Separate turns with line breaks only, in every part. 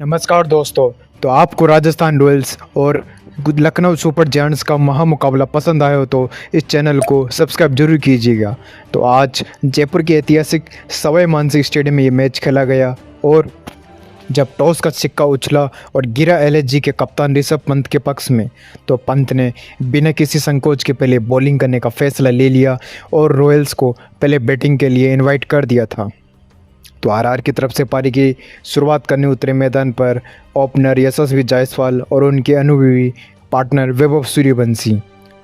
नमस्कार दोस्तों। तो आपको राजस्थान रॉयल्स और लखनऊ सुपर जायंट्स का महामुकाबला पसंद आया हो तो इस चैनल को सब्सक्राइब जरूर कीजिएगा। तो आज जयपुर के ऐतिहासिक सवाई मानसिंह स्टेडियम में ये मैच खेला गया और जब टॉस का सिक्का उछला और गिरा एलएसजी के कप्तान ऋषभ पंत के पक्ष में, तो पंत ने बिना किसी संकोच के पहले बॉलिंग करने का फैसला ले लिया और रॉयल्स को पहले बैटिंग के लिए इनवाइट कर दिया था। तो आरआर की तरफ से पारी की शुरुआत करने उतरे मैदान पर ओपनर यशस्वी जायसवाल और उनके अनुभवी पार्टनर वैभव सूर्यवंशी।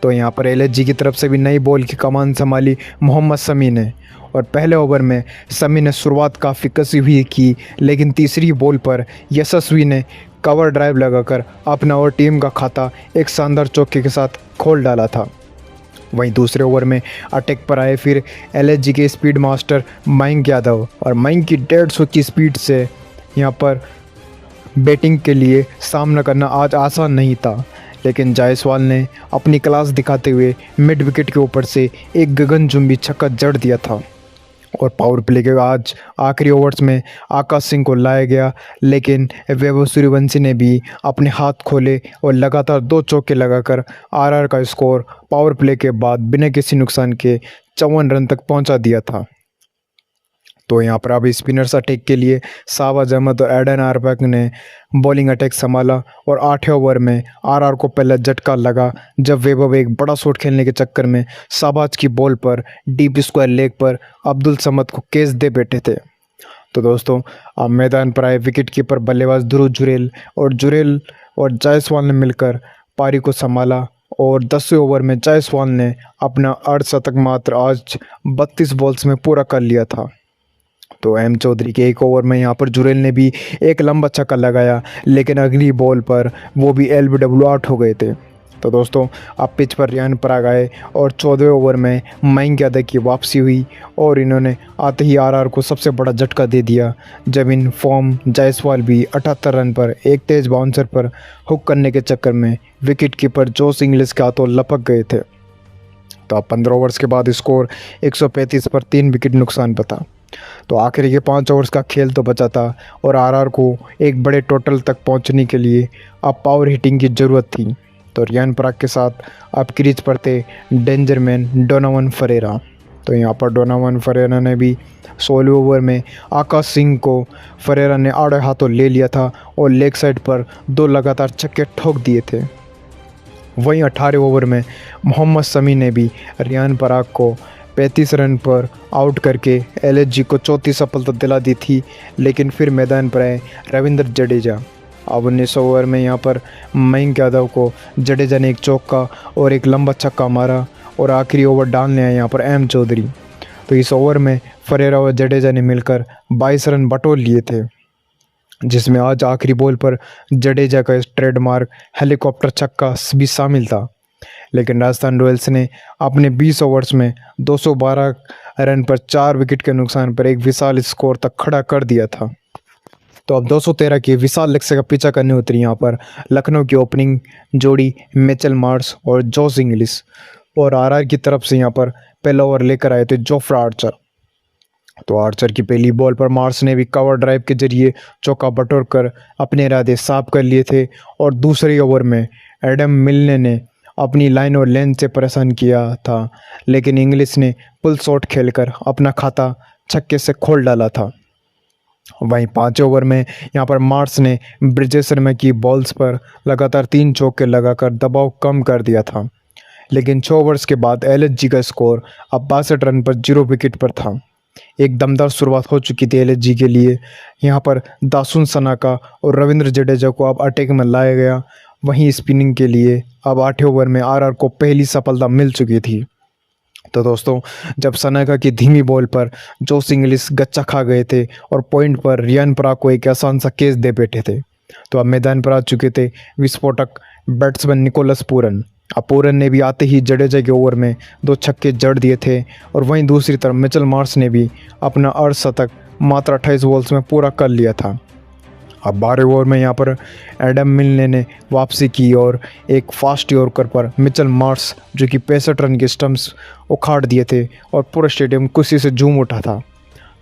तो यहाँ पर एलएसजी की तरफ से भी नई बॉल की कमान संभाली मोहम्मद शमी ने और पहले ओवर में शमी ने शुरुआत काफ़ी कसी हुई की, लेकिन तीसरी बॉल पर यशस्वी ने कवर ड्राइव लगाकर अपना और टीम का खाता एक शानदार चौके के साथ खोल डाला था। वहीं दूसरे ओवर में अटैक पर आए फिर एलएसजी के स्पीड मास्टर मयंक यादव और मयंक की 150 की स्पीड से यहाँ पर बैटिंग के लिए सामना करना आज आसान नहीं था, लेकिन जायसवाल ने अपनी क्लास दिखाते हुए मिड विकेट के ऊपर से एक गगनचुंबी छक्का जड़ दिया था। और पावर प्ले के आज आखिरी ओवर्स में आकाश सिंह को लाया गया, लेकिन वैभव सूर्यवंशी ने भी अपने हाथ खोले और लगातार 2 चौके लगाकर आरआर का स्कोर पावर प्ले के बाद बिना किसी नुकसान के 54 रन तक पहुंचा दिया था। तो यहाँ पर अब स्पिनर्स अटैक के लिए शाहबाज अहमद और एडन आर्बैक ने बॉलिंग अटैक संभाला और 8वें ओवर में आरआर को पहला झटका लगा जब वैभव एक बड़ा शॉट खेलने के चक्कर में शाहबाज की बॉल पर डीप स्क्वायर लेग पर अब्दुल समद को कैच दे बैठे थे। तो दोस्तों, अब मैदान पर आए विकेट कीपर बल्लेबाज ध्रुव जुरेल और जायसवाल ने मिलकर पारी को संभाला और 10वें ओवर में जायसवाल ने अपना अर्धशतक मात्र आज 32 बॉल्स में पूरा कर लिया था। तो एम चौधरी के एक ओवर में यहाँ पर जुरेल ने भी एक लंबा छक्का लगाया, लेकिन अगली बॉल पर वो भी एलबीडब्ल्यू आउट हो गए थे। तो दोस्तों, अब पिच पर रियान पराग आए और 14वें ओवर में मयंक यादव की वापसी हुई और इन्होंने आते ही आरआर को सबसे बड़ा झटका दे दिया जब इन फॉर्म जायसवाल भी 78 रन पर एक तेज बाउंसर पर हुक करने के चक्कर में विकेट कीपर जोश इंग्लिश के हाथों लपक गए थे। तो अब 15 ओवर्स के बाद स्कोर 135 पर 3 विकेट नुकसान पर था। तो आखिरी के 5 ओवर्स का खेल तो बचा था और आरआर को एक बड़े टोटल तक पहुंचने के लिए अब पावर हिटिंग की ज़रूरत थी। तो रियान पराग के साथ अब क्रीज पर थे डेंजर मैन डोनावन फरेरा। तो यहाँ पर डोनावन फरेरा ने भी 16वें ओवर में आकाश सिंह को फरेरा ने आड़े हाथों ले लिया था और लेग साइड पर 2 लगातार छक्के ठोक दिए थे। वहीं 18वें ओवर में मोहम्मद शमी ने भी रियान पराग को 35 रन पर आउट करके एलएसजी को चौथी सफलता दिला दी थी, लेकिन फिर मैदान पर आए रविंद्र जडेजा। अब 19 ओवर में यहाँ पर मयंक यादव को जडेजा ने एक चौका और एक लंबा छक्का मारा और आखिरी ओवर डालने आए यहाँ पर एम चौधरी। तो इस ओवर में फरेरा और जडेजा ने मिलकर 22 रन बटोर लिए थे, जिसमें आज आखिरी बॉल पर जडेजा का ट्रेडमार्क हेलीकॉप्टर छक्का भी शामिल था। लेकिन राजस्थान रॉयल्स ने अपने 20 ओवर्स में 212 रन पर 4 विकेट के नुकसान पर एक विशाल स्कोर तक खड़ा कर दिया था। तो अब 213 के विशाल लक्ष्य का पीछा करने उतरी यहाँ पर लखनऊ की ओपनिंग जोड़ी मिचेल मार्श और जोश इंग्लिश और आरआर की तरफ से यहाँ पर पहला ओवर लेकर आए थे जोफ्रा आर्चर। तो आर्चर की पहली बॉल पर मार्श ने भी कवर ड्राइव के जरिए चौका बटोर कर अपने इरादे साफ कर लिए थे और दूसरे ओवर में एडम मिलने ने अपनी लाइन और लेंथ से परेशान किया था, लेकिन इंग्लिश ने पुल शॉट खेलकर अपना खाता छक्के से खोल डाला था। वहीं 5वें ओवर में यहाँ पर मार्श ने ब्रिजेश शर्मा की बॉल्स पर लगातार 3 चौके लगाकर दबाव कम कर दिया था, लेकिन 6 ओवर्स के बाद एलएसजी का स्कोर अब 62 रन पर 0 विकेट पर था। एक दमदार शुरुआत हो चुकी थी एलएसजी के लिए। यहाँ पर दासुन सनाका और रविंद्र जडेजा को अब अटैक में लाया गया। वहीं स्पिनिंग के लिए अब 8वें ओवर में आरआर को पहली सफलता मिल चुकी थी। तो दोस्तों, जब सनाका की धीमी बॉल पर जोश इंग्लिश गच्चा खा गए थे और पॉइंट पर रियान पराग को एक आसान सा कैच दे बैठे थे, तो अब मैदान पर आ चुके थे विस्फोटक बैट्समैन निकोलस पूरन। अब पूरन ने भी आते ही जडेजा के ओवर में 2 छक्के जड़ दिए थे और वहीं दूसरी तरफ मिचेल मार्श ने भी अपना अर्धशतक मात्र 28 बॉल्स में पूरा कर लिया था। अब 12वें ओवर में यहाँ पर एडम मिलने ने वापसी की और एक फास्ट यॉर्कर पर मिचेल मार्श जो कि 65 रन के स्टंप्स उखाड़ दिए थे और पूरा स्टेडियम खुशी से झूम उठा था।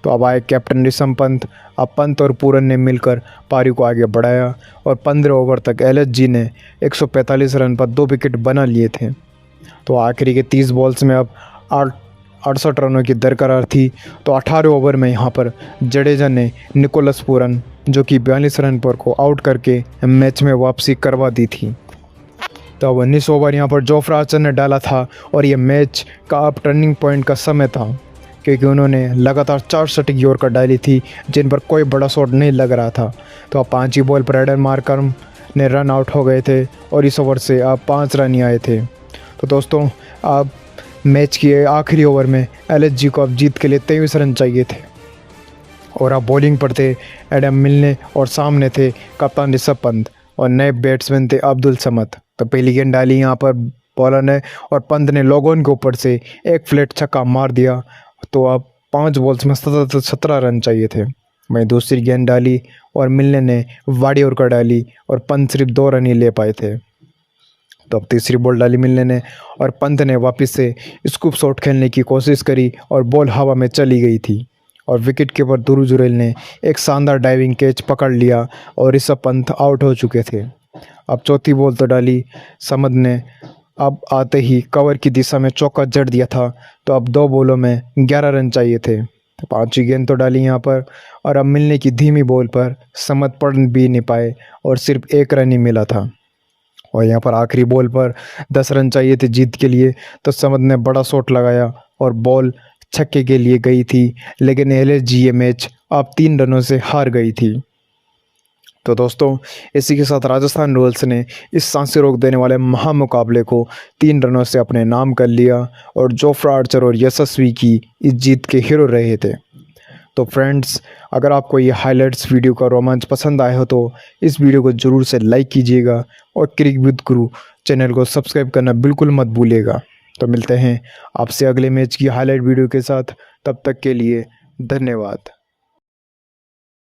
तो अब आए कैप्टन ऋषभ पंत। अब पंत और पूरन ने मिलकर पारी को आगे बढ़ाया और 15 ओवर तक एलएसजी ने 145 रन पर 2 विकेट बना लिए थे। तो आखिरी के 30 बॉल्स में अब 68 रनों की दरकार थी। तो 18 ओवर में यहाँ पर जडेजा ने निकोलस पूरन जो कि 42 रन पर को आउट करके मैच में वापसी करवा दी थी। तो अब 19 ओवर यहाँ पर जोफ्रा आर्चर ने डाला था और ये मैच का अब टर्निंग पॉइंट का समय था, क्योंकि उन्होंने लगातार 4 सटीक यॉर्कर डाली थी जिन पर कोई बड़ा शॉट नहीं लग रहा था। तो अब 5 ही बॉल पर एडन मार्करम ने रन आउट हो गए थे और इस ओवर से अब 5 रन ही आए थे। तो दोस्तों अब मैच के आखिरी ओवर में एलएसजी को अब जीत के लिए 23 रन चाहिए थे और अब बॉलिंग पर थे एडम मिलने और सामने थे कप्तान ऋषभ पंत और नए बैट्समैन थे अब्दुल समद। तो पहली गेंद डाली यहाँ पर बॉलर ने और पंत ने लोगों के ऊपर से एक फ्लैट छक्का मार दिया। तो अब 5 बॉल्स में 17 रन चाहिए थे। वहीं दूसरी गेंद डाली और मिलने ने वाड़ी ओवर डाली और पंत सिर्फ 2 रन ही ले पाए थे। तो अब तीसरी बॉल डाली मिलने ने और पंत ने वापस से स्कूप शॉट खेलने की कोशिश करी और बॉल हवा में चली गई थी और विकेट कीपर ध्रुव जुरैल ने एक शानदार डाइविंग कैच पकड़ लिया और ऋषभ पंत आउट हो चुके थे। अब चौथी बॉल तो डाली समद ने, अब आते ही कवर की दिशा में चौका जड़ दिया था। तो अब 2 बॉलों में 11 रन चाहिए थे। तो 5वीं गेंद तो डाली यहाँ पर और अब मिलने की धीमी बॉल पर समद पढ़ भी नहीं पाए और सिर्फ 1 रन ही मिला था। और यहाँ पर आखिरी बॉल पर 10 रन चाहिए थे जीत के लिए। तो समद ने बड़ा शॉट लगाया और बॉल छक्के के लिए गई थी, लेकिन एलएसजी ये मैच अब 3 रनों से हार गई थी। तो दोस्तों इसी के साथ राजस्थान रॉयल्स ने इस सांसें रोक देने वाले महामुकाबले को 3 रनों से अपने नाम कर लिया और जोफ्रा आर्चर और यशस्वी की इस जीत के हीरो रहे थे। तो फ्रेंड्स, अगर आपको ये हाइलाइट्स वीडियो का रोमांच पसंद आया हो तो इस वीडियो को ज़रूर से लाइक कीजिएगा और क्रिक विद गुरु चैनल को सब्सक्राइब करना बिल्कुल मत भूलिएगा। तो मिलते हैं आपसे अगले मैच की हाइलाइट वीडियो के साथ, तब तक के लिए धन्यवाद।